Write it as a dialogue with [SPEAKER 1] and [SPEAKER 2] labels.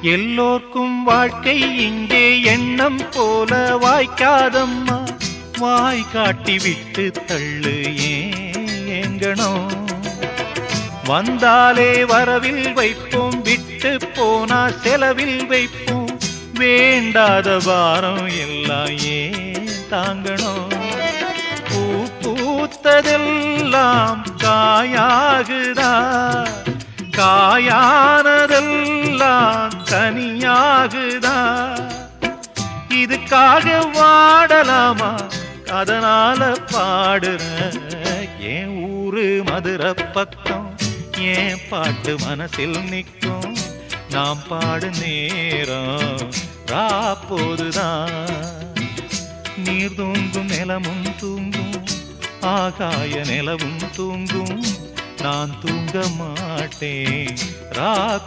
[SPEAKER 1] எல்லோர்க்கும் வாழ்க்கை இங்கே எண்ணம் போல வாய்க்காதம்மா. வாய் காட்டி விட்டு தள்ளு ஏங்கணும். வந்தாலே வரவில் வைப்போம், விட்டு போனா செலவில் வைப்போம். வேண்டாத பாரம் எல்லாம் ஏன் தாங்கணும். பூ பூத்ததெல்லாம் காயாகுதா, காயானதெல்லாம் தனியாகுதா. இதுக்காக வாடலாமா, அதனால பாடுற. என் ஊரு மதுரை பக்கம், என் பாட்டு மனசில் நிற்கும். நாம் பாடு நேரம் ராப்போதுதான். நீர் தூங்கும் நிலமும் தூங்கும், ஆகாய நிலவும் தூங்கும். நான் தூங்க மாட்டேன் ரா